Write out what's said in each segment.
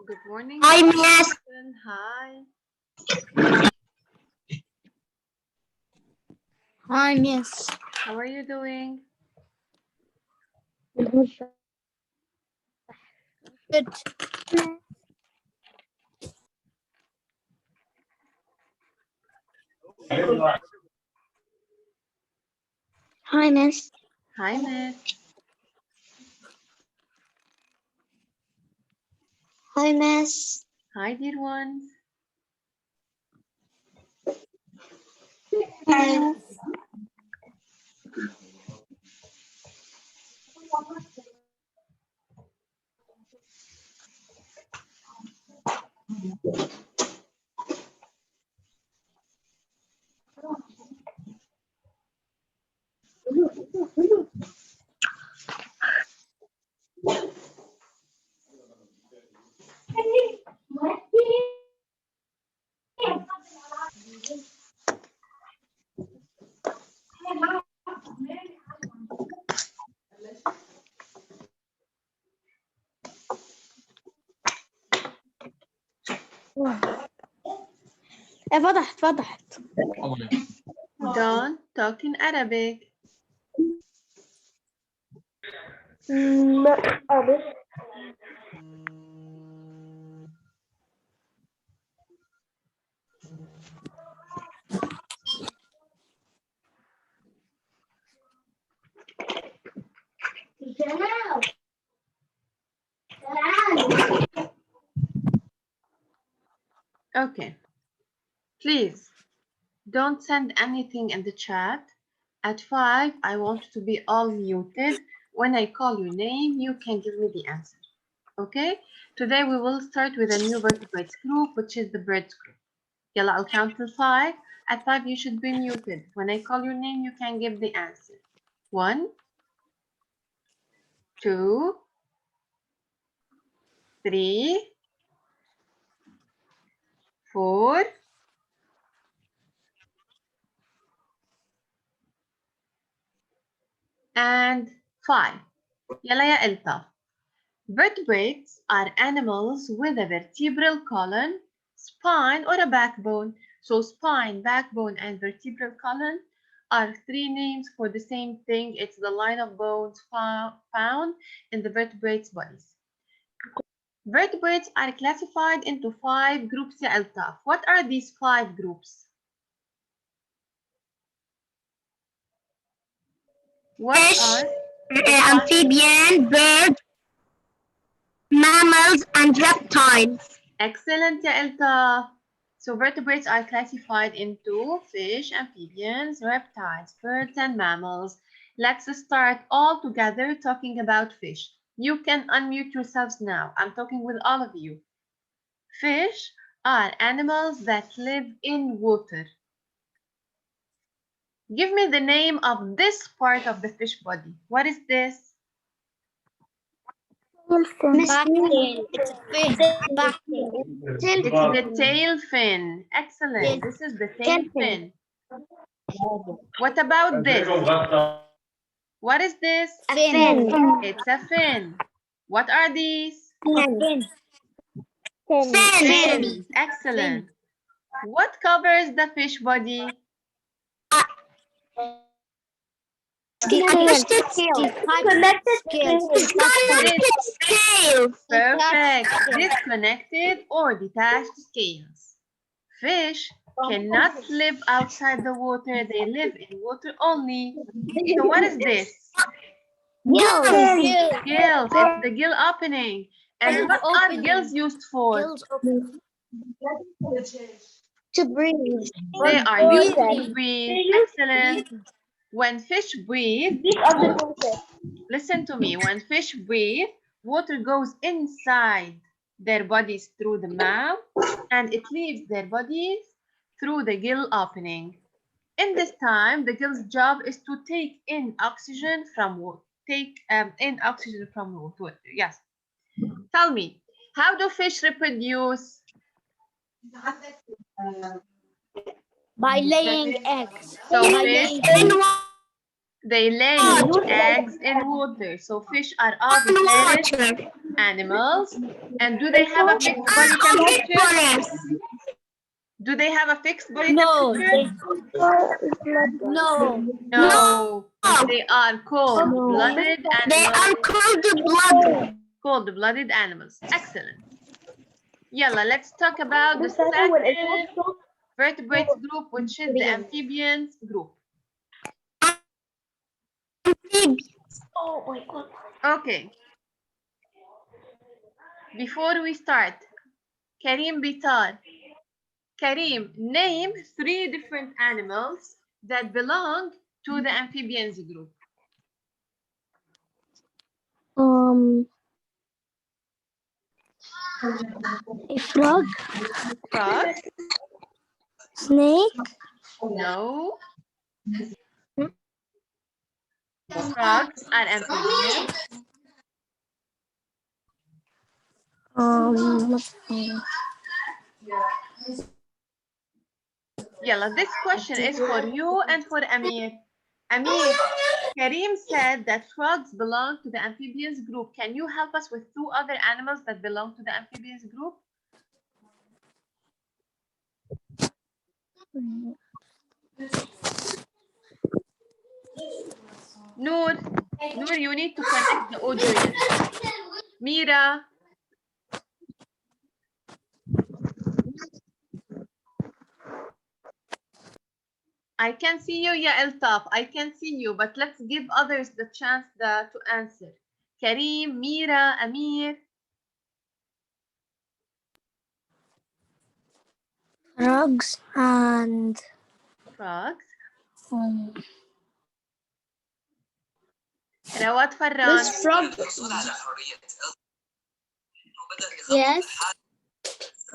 Good morning. Hi, Miss. Hi. Hi, Miss. How are you doing? Good. Hi, Miss. Hi, Miss. Hi, Miss. Hi, dear ones. Hi. فتحت. Don't talk in Arabic. Okay. Please, don't send anything in the chat. At 5, I want to be all muted. When I call your name, you can give me the answer. Okay? Today we will start with a new vertebrates group, which is the birds group. Yalla, I'll count till 5. At 5, you should be muted. When I call your name, you can give the answer. 1, 2, 3, 4, and 5. Yalla ya Elta. Vertebrates are animals with a vertebral column, spine, or a backbone. So spine, backbone, and vertebral column are 3 names for the same thing. It's the line of bones found in the vertebrates' bodies. Vertebrates are classified into 5 groups, ya Altaf. What are these 5 groups? What are amphibian, bird, mammals, and reptiles. Excellent, ya Altaf. So vertebrates are classified into fish, amphibians, reptiles, birds, and mammals. Let's start all together talking about fish. You can unmute yourselves now. I'm talking with all of you. Fish are animals that live in water. Give me the name of this part of the fish body. What is this? Backtail. It's a fin. Backtail. It's the tail fin. Excellent. This is the tail fin. What about this? What is this? A fin. It's a fin. What are these? Fin. Fins. Excellent. What covers the fish body? Connected scales. Perfect. Disconnected or detached scales. Fish cannot live outside the water. They live in water only. So what is this? Gills. Gills. It's the gill opening. And what are gills used for? Gills open. To breathe. They are used to breathe. Excellent. When fish breathe, listen to me. When fish breathe, water goes inside their bodies through the mouth and it leaves their bodies through the gill opening. In this time, the gill's job is to take in oxygen from water. Yes. Tell me, how do fish reproduce? By laying eggs. So By fish, laying They lay eggs in water. So fish are oviparous animals. And do they have a fixed body temperature? Do they have a fixed body No, temperature? no. No. They are cold-blooded animals. They are cold-blooded. Cold-blooded animals. Excellent. Yalla, let's talk about the second vertebrates group, which is the amphibians group. Amphibians. Oh my God. Okay. Before we start, Karim Bitar. Karim, name 3 different animals that belong to the amphibians group. A frog. Frog? Snake. No. Frogs are amphibians. Yalla, this question is for you and for Amir. Amir, Karim said that frogs belong to the amphibians group. Can you help us with 2 other animals that belong to the amphibians group? Noor, you need to connect the audio. Mira. I can see you, Ya Altaf. I can see you, but let's give others the chance to answer. Karim, Mira, Amir. Frogs and Frogs. Rawat Farran. frog. Yes.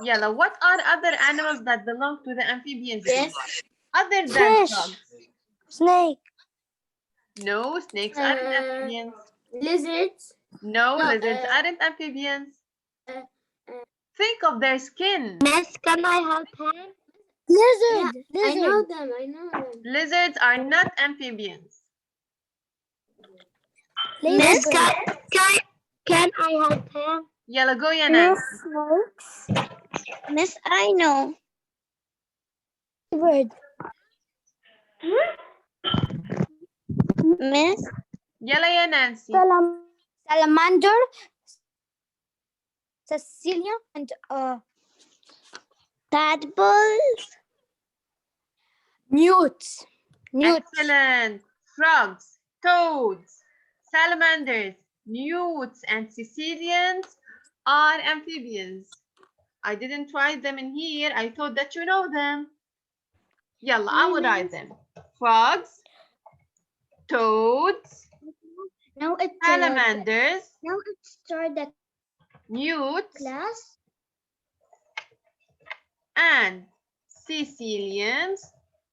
Yalla, what are other animals that belong to the amphibians? Yes. Other than Fish. frogs? Snake. No, snakes aren't amphibians. Lizards. No, No, lizards aren't amphibians. Think of their skin. Miss, can I help him? Lizard. Yeah, I know them. Lizards are not amphibians. Miss, can I help him? Yalla, go Yanan. Miss, I know. Bird. Miss? Yalla ya Nancy. Salamander, Cecilia, and tadpoles. Newts. Excellent. Frogs, toads, salamanders, newts, and Sicilians are amphibians. I didn't write them in here. I thought that you know them. Yalla, I will write them. Frogs, toads, salamanders, Now it's start the newts, class. and Sicilians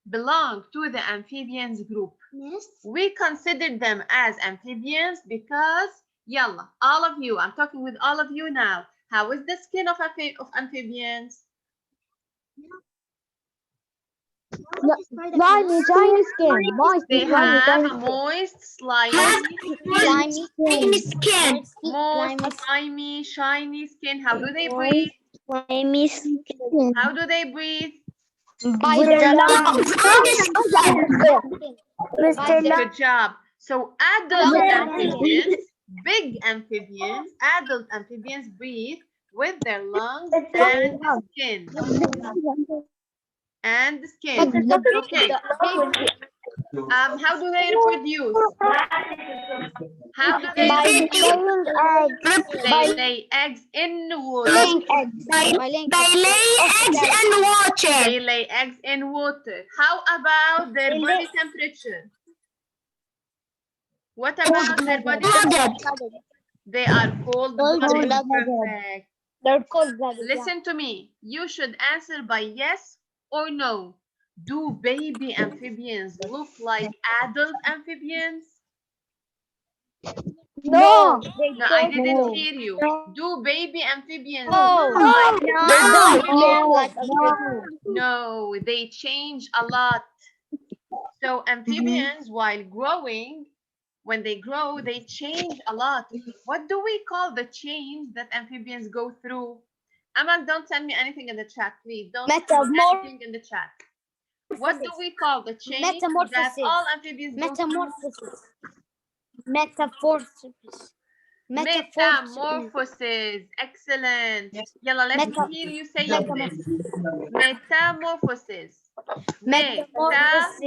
belong to the amphibians group. Yes. We consider them as amphibians because, yalla, all of you, I'm talking with all of you now. How is the skin of amphibians? Slimy, shiny skin. They have a moist, slimy skin. Moist, slimy, shiny skin. How do they breathe? Slimy skin. How do they breathe? By the lungs. Good job. So adult amphibians, big amphibians, adult amphibians breathe with their lungs and skin. And the skin. Okay. How do they reproduce? How do they reproduce? They lay eggs in water. They lay eggs in water. They lay eggs in water. How about their body temperature? What about their body temperature? They are cold-blooded. Perfect. They're cold-blooded. Listen to me. You should answer by yes or no. Do baby amphibians look like adult amphibians? No. No, I didn't hear you. Do baby amphibians No. look like? No, they change a lot. So amphibians, while growing, when they grow, they change a lot. What do we call the change that amphibians go through? Amal, don't send me anything in the chat, please. Don't send me anything in the chat. What do we call the change that all amphibians go through? Metamorphosis. Excellent. Yalla, let me hear you saying this. Metamorphosis. Metamorphosis.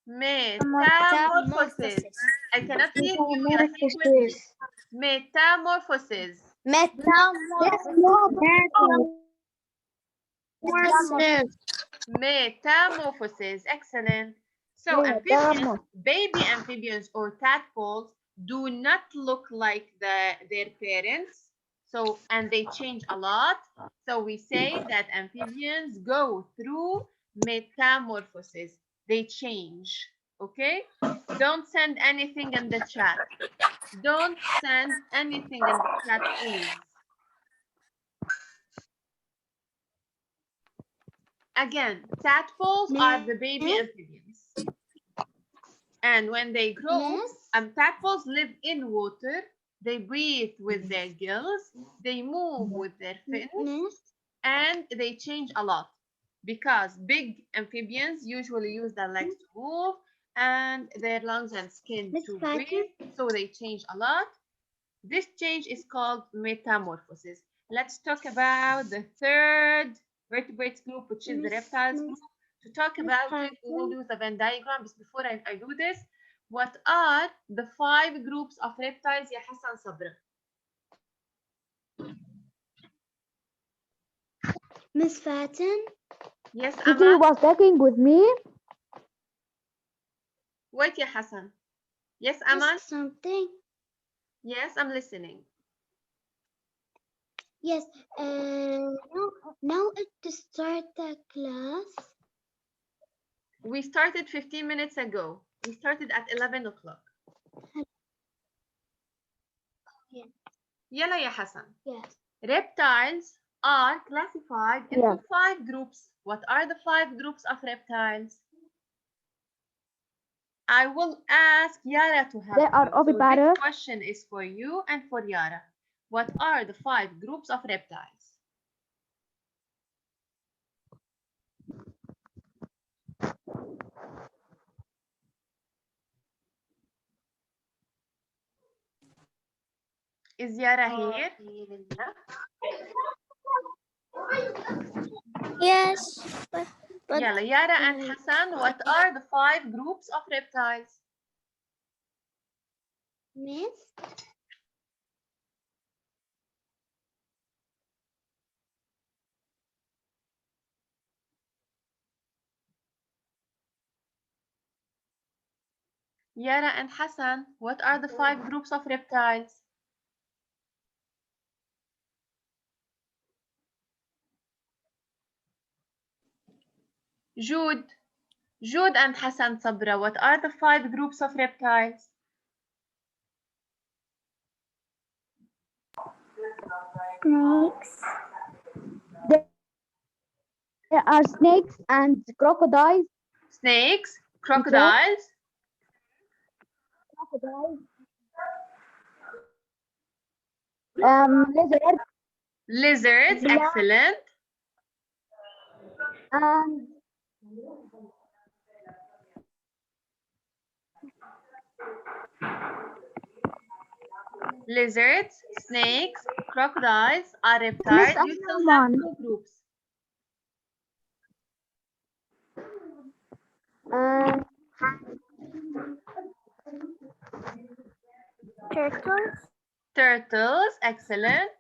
Metamorphosis. I cannot hear you. Yalla, say it with me. Metamorphosis. Metamorphosis. Excellent. So amphibians, baby amphibians or tadpoles do not look like their parents. So, and they change a lot. So we say that amphibians go through metamorphosis. They change. Okay? Don't send anything in the chat. Don't send anything in the chat, please. Again, tadpoles are the baby amphibians. And when they grow, tadpoles live in water. They breathe with their gills. They move with their fins. And they change a lot. Because big amphibians usually use their legs to move and their lungs and skin to breathe. So they change a lot. This change is called metamorphosis. Let's talk about the third vertebrates group, which is the reptiles group. To talk about it, we will use the Venn diagram. But before I do this, what are the 5 groups of reptiles, ya Hassan Sabra? Miss Fatin? Yes, Teacher Amal? was talking with me. Wait, ya Hassan. Yes, Amal? Something. Yes, I'm listening. Yes. Now to start the class. We started 15 minutes ago. We started at 11 o'clock. Yes. Yalla ya Hassan. Yes. Reptiles are classified into 5 groups. What are the 5 groups of reptiles? I will ask Yara to help They are me. So oviparous. this question is for you and for Yara. What are the 5 groups of reptiles? Is Yara here? Yes. But Yalla, Yara and Hassan, what are the 5 groups of reptiles? Miss? Yara and Hassan, what are the 5 groups of reptiles? Jude and Hassan Sabra, what are the 5 groups of reptiles? Snakes. There are snakes and crocodiles. Snakes, crocodiles, Lizards lizards, excellent. and Lizards, snakes, crocodiles are reptiles. You still have 2 groups. turtles. Turtles, excellent.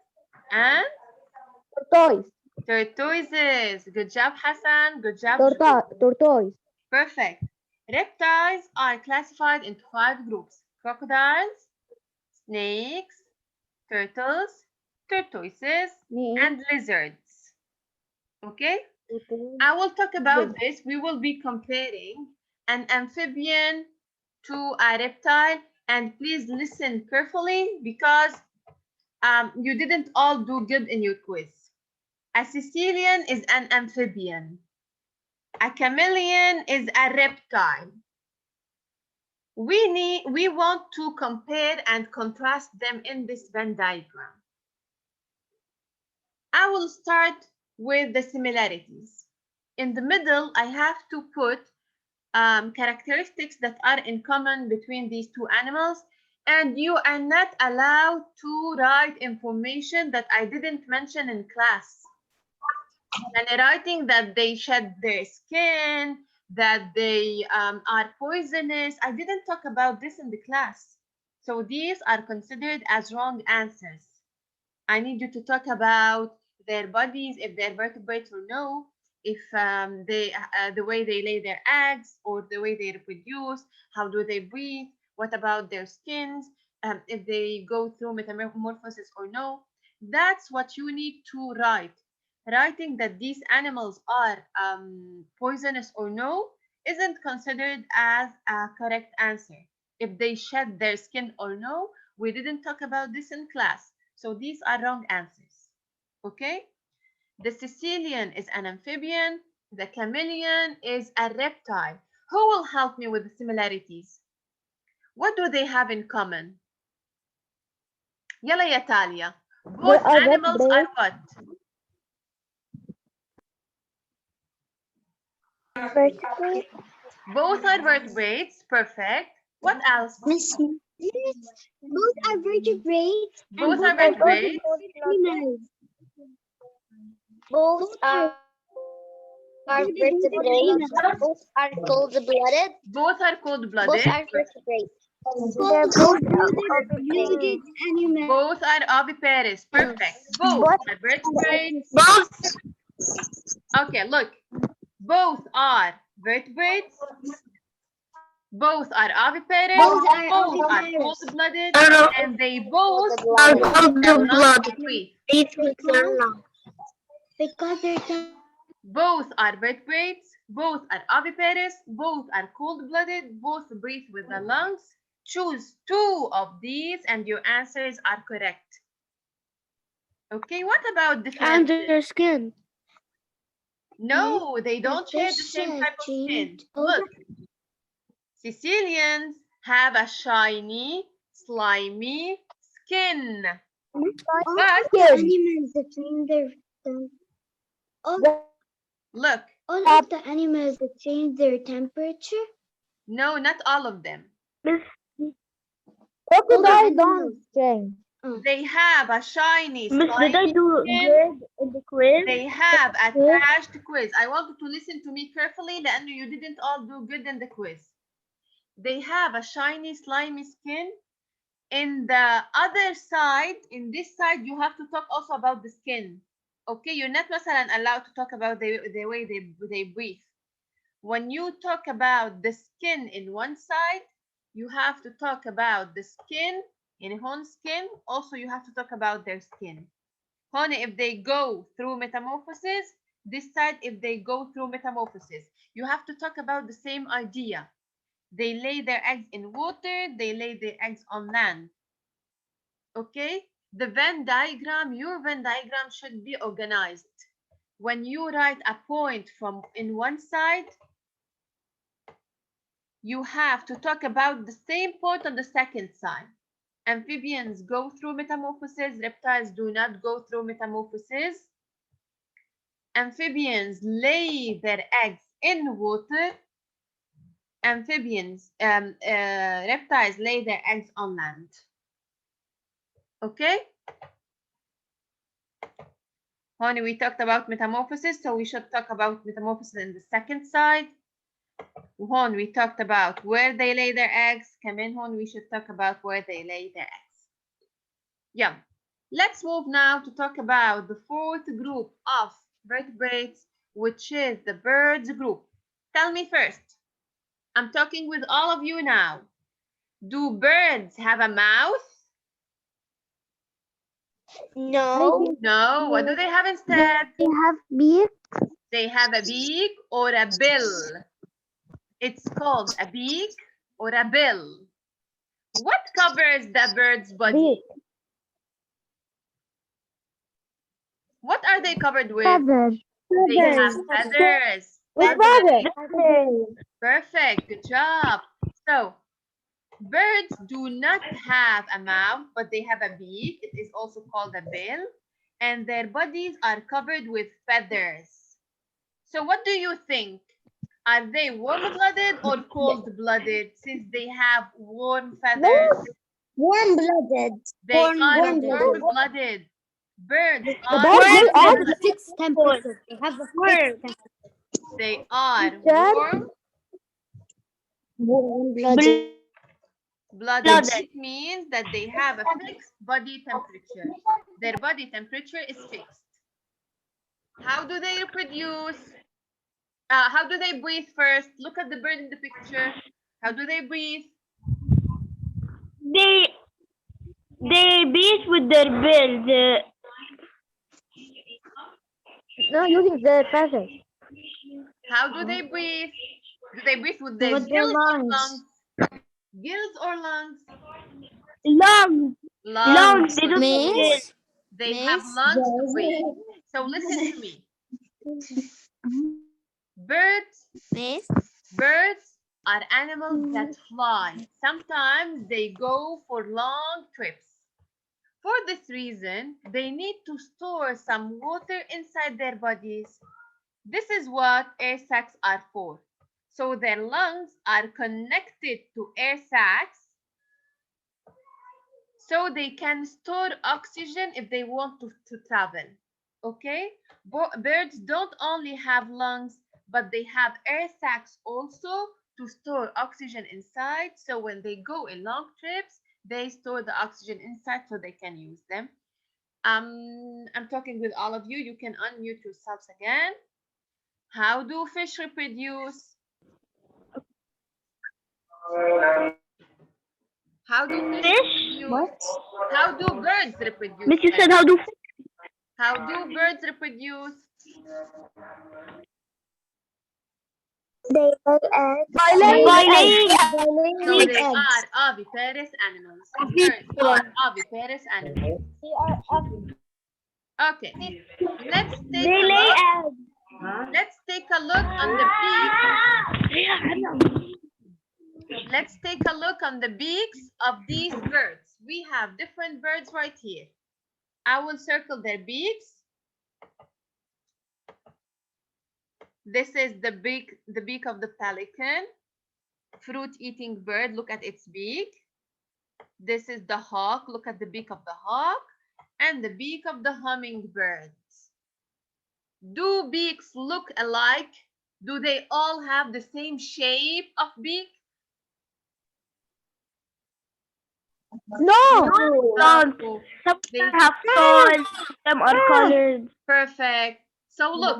And tortoises. Good job, Hassan. Good job. Tortoise. Perfect. Reptiles are classified into 5 groups. Crocodiles, snakes, turtles, tortoises, and lizards. Okay? I will talk about this. We will be comparing an amphibian to a reptile. And please listen carefully because you didn't all do good in your quiz. A Sicilian is an amphibian. A chameleon is a reptile. We want to compare and contrast them in this Venn diagram. I will start with the similarities. In the middle, I have to put characteristics that are in common between these two animals, and you are not allowed to write information that I didn't mention in class. And writing that they shed their skin, that they are poisonous. I didn't talk about this in the class. So these are considered as wrong answers. I need you to talk about their bodies, if they're vertebrates or no, if the way they lay their eggs or the way they reproduce, how do they breathe, what about their skins, if they go through metamorphosis or no. That's what you need to write. Writing that these animals are poisonous or no isn't considered as a correct answer. If they shed their skin or no, we didn't talk about this in class. So these are wrong answers. Okay? The Sicilian is an amphibian. The chameleon is a reptile. Who will help me with the similarities? What do they have in common? Yalla ya Talia. Both are animals are vertebrates. what? Vertebrates. Both are vertebrates. Perfect. What else? Miss, both are vertebrates. Both are vertebrates. Animals. Both are vertebrates. Both are cold-blooded. Both are Both cold-blooded. are vertebrates. They're both Cold-blooded animals. Both are oviparous. Perfect. Both are vertebrates. Okay, look. Both are vertebrates. Both are oviparous. Both are Both are oviparous. cold-blooded. And they both Are use their lungs to breathe. Because they're Both are vertebrates. Both are oviparous. Both are cold-blooded. Both breathe with the lungs. Choose two of these and your answers are correct. Okay, what about differences? and their skin. No, they don't share the same type of skin. Look, Sicilians have a shiny, slimy skin. But Animals that change their look, all of the animals that change their temperature. no, not all of them. crocodile don't change. They have a shiny, Miss, did I slimy do skin. good in the quiz? They have attached quiz. I want you to listen to me carefully لأنه you didn't all do good in the quiz. They have a shiny, slimy skin. In the other side, in this side, you have to talk also about the skin. Okay, you're not مثلا allowed to talk about the way they breathe. When you talk about the skin in one side, you have to talk about the skin in one skin. Also, you have to talk about their skin. Honey, if they go through metamorphosis, this side, if they go through metamorphosis, you have to talk about the same idea. They lay their eggs in water, they lay their eggs on land. Okay? The Venn diagram, your Venn diagram should be organized. When you write a point from in one side, you have to talk about the same point on the second side. Amphibians go through metamorphosis, reptiles do not go through metamorphosis. Amphibians lay their eggs in water. Reptiles lay their eggs on land. Okay? Honey, we talked about metamorphosis, so we should talk about metamorphosis in the second side. Hon, we talked about where they lay their eggs. Come in, Hon, we should talk about where they lay their eggs. Yeah. Let's move now to talk about the fourth group of vertebrates, which is the birds group. Tell me first. I'm talking with all of you now. Do birds have a mouth? No. No. What do they have instead? They have beak. They have a beak or a bill. It's called a beak or a bill. What covers the bird's body? Beak. What are they covered with? Feathers. They have feathers. With feathers. Perfect. Good job. So, birds do not have a mouth, but they have a beak. It is also called a bill. And their bodies are covered with feathers. So what do you think? Are they warm-blooded or cold-blooded since they have warm feathers? Warm-blooded. They are Warm-blooded. warm-blooded. Birds The are birds live They at have a fixed temperature. They have a fixed temperature. they are Teacher? Warm-blooded. blooded. It means that they have a fixed body temperature. Their body temperature is fixed. How do they reproduce? How do they breathe first? Look at the bird in the picture. How do they breathe? They beat with their bills. No, using the feathers. How do they breathe? Do they breathe with their With their gills or lungs. lungs? Gills or lungs? Lungs. Lungs. They Good don't boy. Miss? They have Miss? lungs to breathe. So listen to me. Birds are animals that fly. Sometimes they go for long trips. For this reason, they need to store some water inside their bodies. This is what air sacs are for. So their lungs are connected to air sacs so they can store oxygen if they want to travel. Okay? Birds don't only have lungs, but they have air sacs also to store oxygen inside. So when they go in long trips, they store the oxygen inside so they can use them. I'm talking with all of you. You can unmute yourselves again. How do fish reproduce? How do fish reproduce? What? How do birds reproduce? Miss, you said how do How do birds reproduce? They lay eggs. by laying. So they are oviparous animals. Birds are oviparous animals. Okay. Let's take They a lay look. eggs. Let's take a look on the beak. Let's take a look on the beaks of these birds. We have different birds right here. I will circle their beaks. This is the beak of the pelican, fruit-eating bird. Look at its beak. This is the hawk. Look at the beak of the hawk and the beak of the hummingbird. Do beaks look alike? Do they all have the same shape of beak? No. Some They have stars, some are colored. Perfect. So look,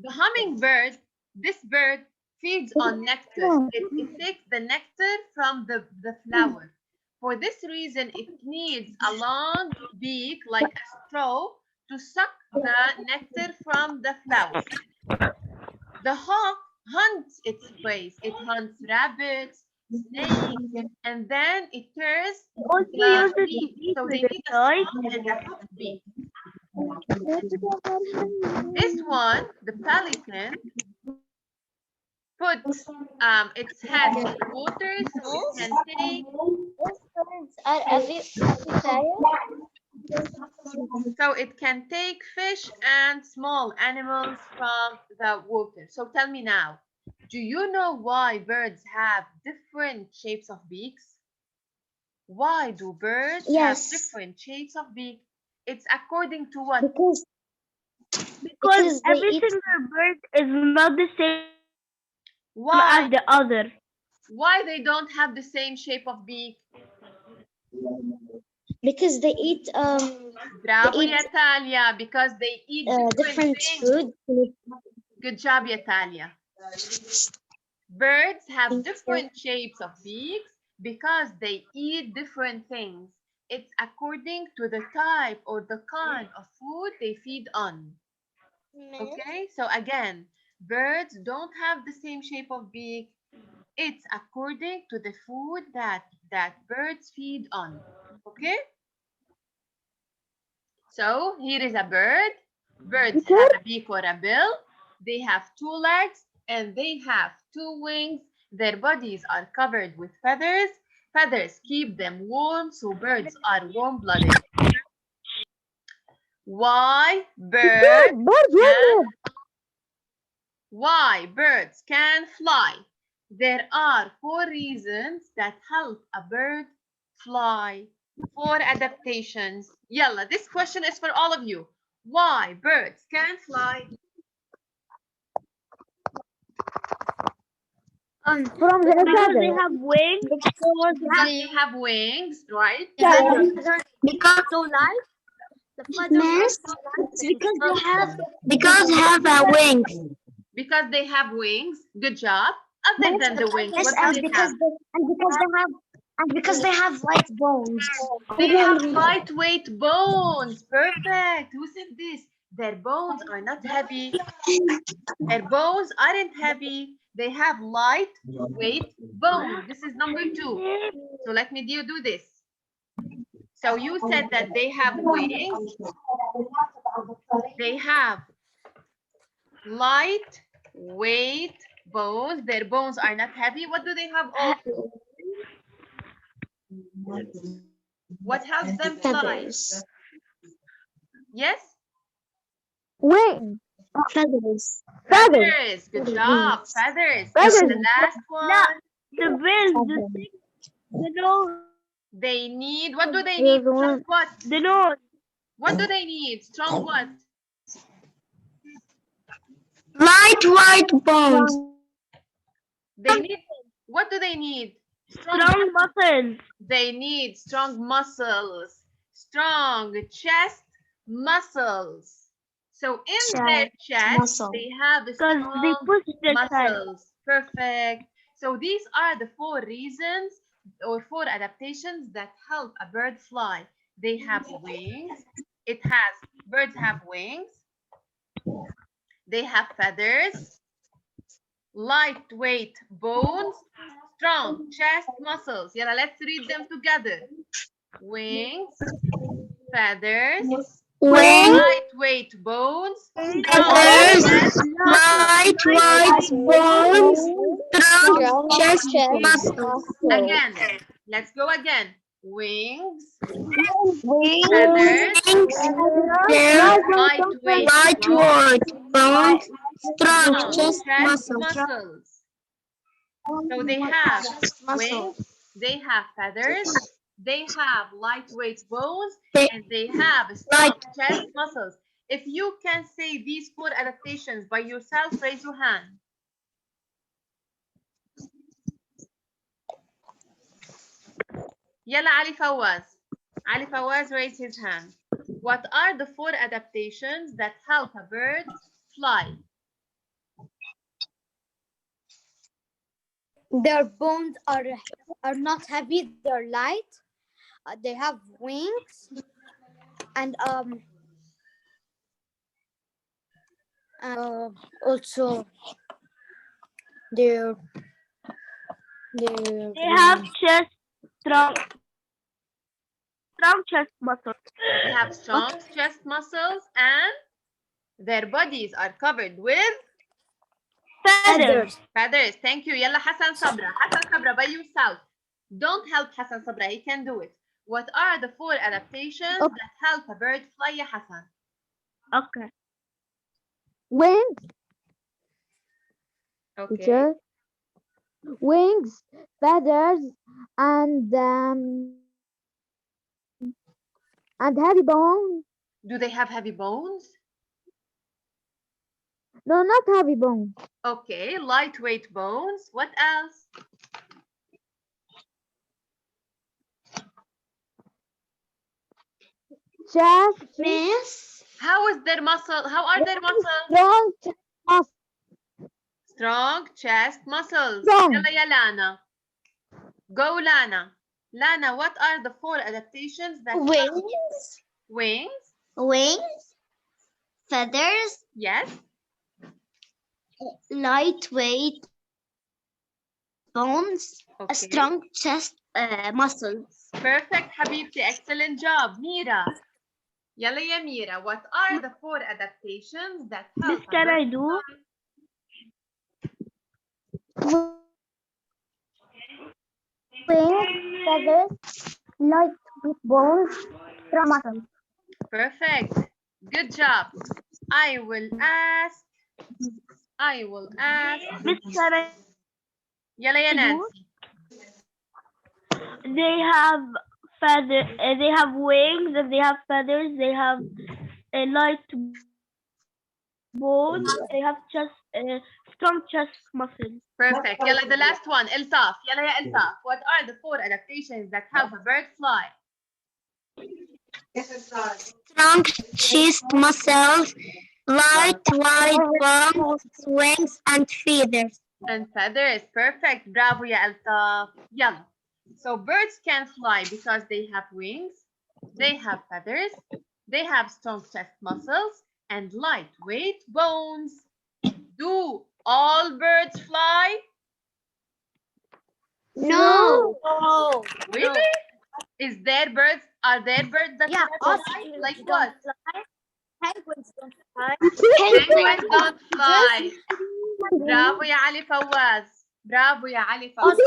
the hummingbird, this bird feeds on nectar. It takes the nectar from the flower. For this reason, it needs a long beak like a straw to suck the nectar from the flower. The hawk hunts its prey. It hunts rabbits, snakes, and then it tears Also the uses meat. So they with need a toys. strong and a hooked beak. This one, the pelican, puts its head in the water so it can take. So it can take fish and small animals from the water. So tell me now, do you know why birds have different shapes of beaks? Why do birds have different shapes of beak? It's according to what? Because every single bird is not the same Why? as the other. Why they don't have the same shape of beak? Because they eat Bravo, Yatalia, because they eat different things. food. Good job, Yatalia. Birds have different shapes of beaks because they eat different things. It's according to the type or the kind of food they feed on. Okay, so again, birds don't have the same shape of beak. It's according to the food that birds feed on. Okay? So here is a bird. Birds have a beak or a bill. They have two legs and they have 2 wings. Their bodies are covered with feathers. Feathers keep them warm, so birds are warm-blooded. Why birds can fly? There are 4 reasons that help a bird fly. 4 adaptations. Yalla, this question is for all of you. Why birds can fly? from the Because they feather. have wings. Because they have wings, right? Because so light. The feathers because have wings. Because they have wings. Good job. Other than the wings, Yes, what do and they because have? they have light bones. They have lightweight bones. Perfect. Who said this? Their bones are not heavy. Their bones aren't heavy. They have lightweight bones. This is number 2. So let me do this. So you said that they have wings. They have lightweight bones. Their bones are not heavy. What do they have also? What helps them fly? Yes? Wing. Feathers. Feathers. Good job. Feathers. And the last one. The wings, the thing, the nose, They need, what do they need? Strong what? the nose. What do they need? Strong what? Light white bones. They need, what do they need? Strong muscles. They need strong muscles. Strong chest muscles. So in their chest, muscle. they have Because they strong push their chest. muscles. Perfect. So these are the 4 reasons or 4 adaptations that help a bird fly. They have wings. Birds have wings. They have feathers, lightweight bones, strong chest muscles. Yalla, let's read them together. Wings, feathers, lightweight bones, strong chest Light white bones. Strong chest muscles. Again, let's go again. Wings, feathers, lightweight bones. Strong strong chest muscles. muscles. So they have wings, they have feathers, they have lightweight bones, and they have strong chest muscles. If you can say these 4 adaptations by yourself, raise your hand. Yalla, Ali Fawaz. Ali Fawaz raised his hand. What are the 4 adaptations that help a bird fly? Their bones are not heavy. They're light. They have wings, and also they're They have strong chest muscles. They have strong chest muscles and their bodies are covered with Feathers. feathers. Thank you. Yalla, Hassan Sabra. Hassan Sabra, by yourself. Don't help Hassan Sabra. He can do it. What are the 4 adaptations that help a bird fly, ya Hassan? Okay. Wings. Okay. Teacher. Wings, feathers, and heavy bones. Do they have heavy bones? No, not heavy bones. Okay, lightweight bones. What else? Chest. Miss. How is their muscle? How are their muscles? Strong chest muscles. Strong chest muscles. Strong. Yalla ya Lana. Go Lana. Lana, what are the 4 adaptations that Wings. Wings? Feathers. Yes. Lightweight bones. Okay. Strong chest muscles. Perfect, Habibti. Excellent job. Mira. Yalla ya Mira. What are the 4 adaptations that help? This can I do? wings, feathers, light with bones, strong muscles. Perfect. Good job. I will ask. Miss Sarah, يلا يا نانسي. they have they have wings, and they have feathers, they have a light bones, they have strong chest muscles. Perfect. يلا the last one. إلطاف. يلا يا إلطاف. What are the 4 adaptations that help a bird fly? Strong chest muscles, light wide bones, wings, and feathers. And feathers. Perfect. Bravo يا إلطاف. يلا. So birds can fly because they have wings, they have feathers, they have strong chest muscles, and lightweight bones. Do all birds fly? No. Really? Are there birds that Yeah, cannot fly? Like what? Penguins don't fly. Penguins don't fly. Bravo يا علي فواز. Bravo يا علي فواز.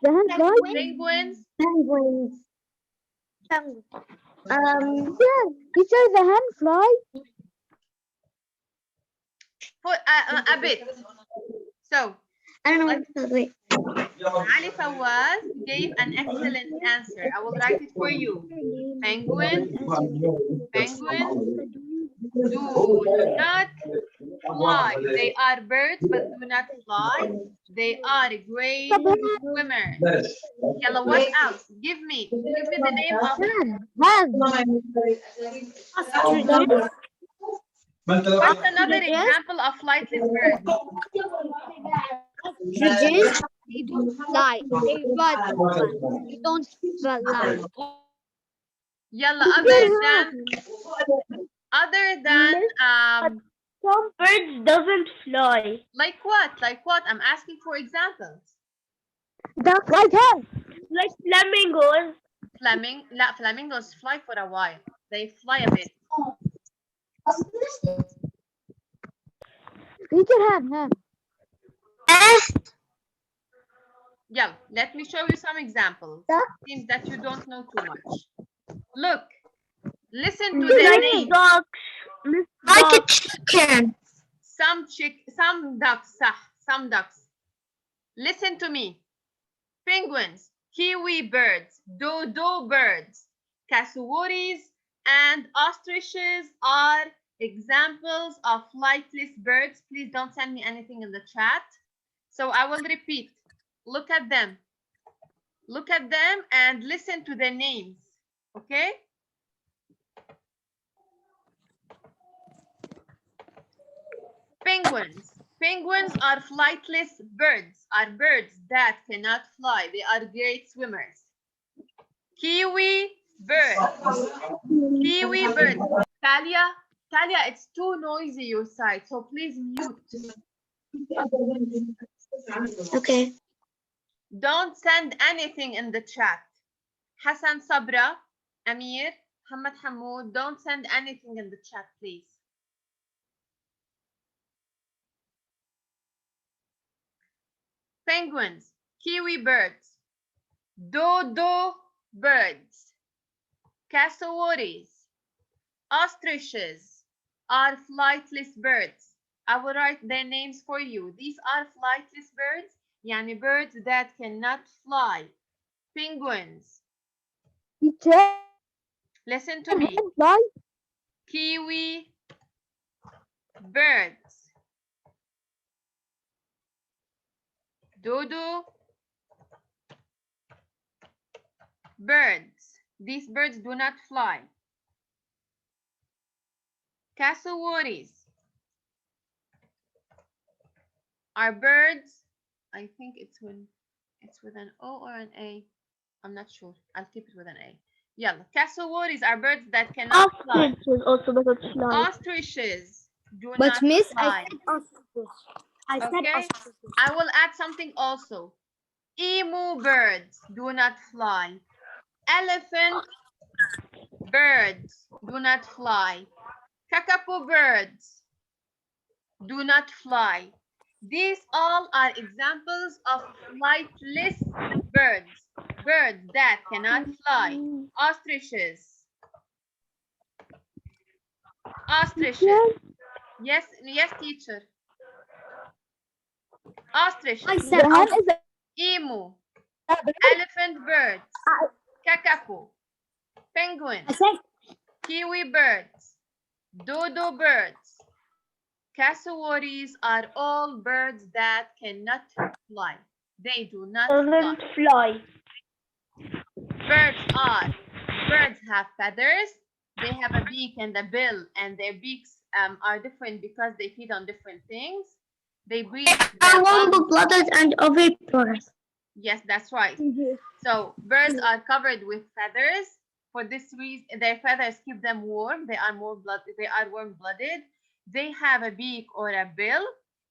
The hand fly. Penguins. Penguins. Penguins. Yeah, teacher, the hand fly. For a bit. So, I don't know what to wait. Ali Fawaz gave an excellent answer. I will write it for you. Penguins do not fly. They are birds but do not fly. They are great swimmers. Yalla, what else? Give me the name of what's another example of flightless birds? Ostriches, they don't fly. They fly. They don't fly. Yalla, other than Some birds doesn't fly. like what? Like what? I'm asking for examples. Duck like that. Like flamingos. Flamingos fly for a while. They fly a bit. Teacher, hand. Yeah, let me show you some examples. Seems that you don't know too much. Look, listen to their names. Ducks. Like a chicken. Some ducks, some ducks. Listen to me. Penguins, kiwi birds, dodo birds, cassowaries, and ostriches are examples of flightless birds. Please don't send me anything in the chat. So I will repeat. Look at them. Look at them and listen to their names. Okay? Penguins. Penguins are flightless birds, are birds that cannot fly. They are great swimmers. Kiwi birds. Kiwi birds. Talia, it's too noisy your side, so please mute. Okay. Don't send anything in the chat. Hassan Sabra, Amir, Muhammad Hamoud, don't send anything in the chat, please. Penguins, kiwi birds, dodo birds, cassowaries, ostriches are flightless birds. I will write their names for you. These are flightless birds, yani birds that cannot fly. Penguins. Teacher, Listen to me. hand fly. Kiwi birds. Dodo birds. These birds do not fly. Cassowaries are birds. I think it's with an O or an A. I'm not sure. I'll keep it with an A. Yeah, cassowaries are birds that cannot fly. Ostriches also doesn't fly. Ostriches do But not Miss, fly. I said Okay. ostriches. I will add something also. Emu birds do not fly. Elephant birds do not fly. Kakapo birds do not fly. These all are examples of flightless birds. Birds that cannot fly. Ostriches. Ostriches. Yes, yes, teacher. Ostriches. Emu. Elephant birds. Kakapo. Penguin. Kiwi birds. Dodo birds. Cassowaries are all birds that cannot fly. They do not fly. Birds have feathers. They have a beak and a bill, and their beaks are different because they feed on different things. They breathe with their lungs. Warm-blooded and oviparous. Yes, that's right. So birds are covered with feathers. For this reason, their feathers keep them warm. They are warm-blooded. They have a beak or a bill,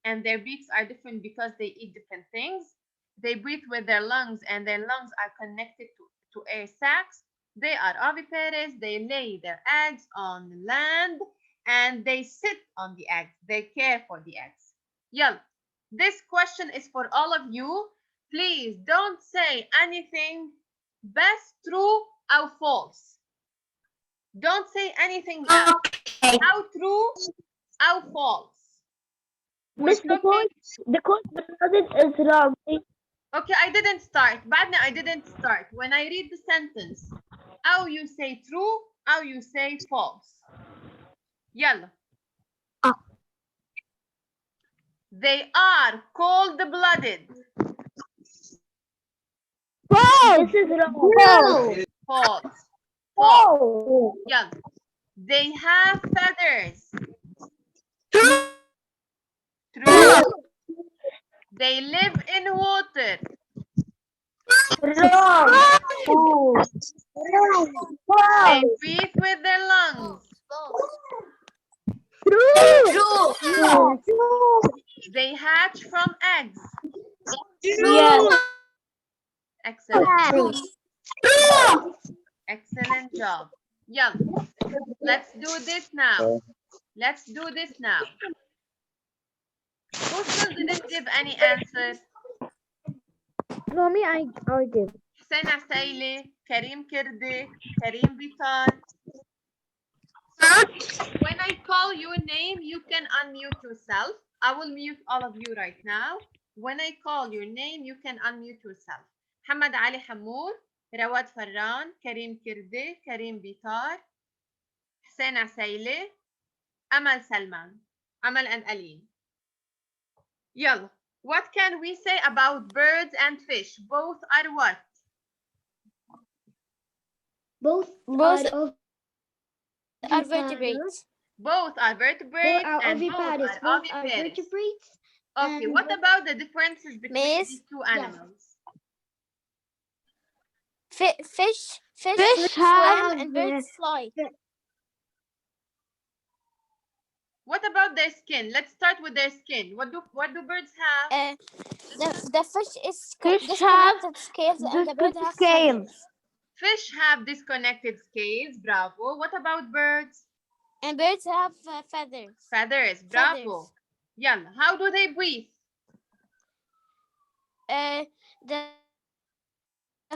and their beaks are different because they eat different things. They breathe with their lungs, and their lungs are connected to air sacs. They are oviparous. They lay their eggs on land, and they sit on the eggs. They care for the eggs. Yalla. This question is for all of you. Please don't say anything best true or false. Don't say anything else. How true or false. Miss, the course is wrong. Okay, I didn't start. بعدنا I didn't start. When I read the sentence, how you say true, how you say false. يلا. They are cold-blooded. This is wrong. False. False. Yeah. They have feathers. True. They live in water. Wrong. They breathe with their lungs. True. They hatch from eggs. Yes. Excellent. Excellent job. Yeah. Let's do this now. Let's do this now. Who still didn't give any answer? No, me, I did. Hussein Asaile, Karim Kirde, Karim Bitar. When I call your name, you can unmute yourself. I will mute all of you right now. When I call your name, you can unmute yourself. Hamad Ali Hamoud, Rawad Farran, Karim Kirde, Karim Bitar, Hussein Asaile, Amal Salman, Amal and Aline. Yalla. What can we say about birds and fish? Both are what? Both are vertebrates. Both are vertebrates and both are oviparous. Vertebrates. Okay, what about the differences between these two animals? Fish have swim and birds fly. What about their skin? Let's start with their skin. What do birds have? The fish is Fish have disconnected scales and the bird has scales. feathers. Fish have disconnected scales. Bravo. What about birds? And birds have feathers. Feathers. Bravo. Yalla. How do they breathe? The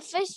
fish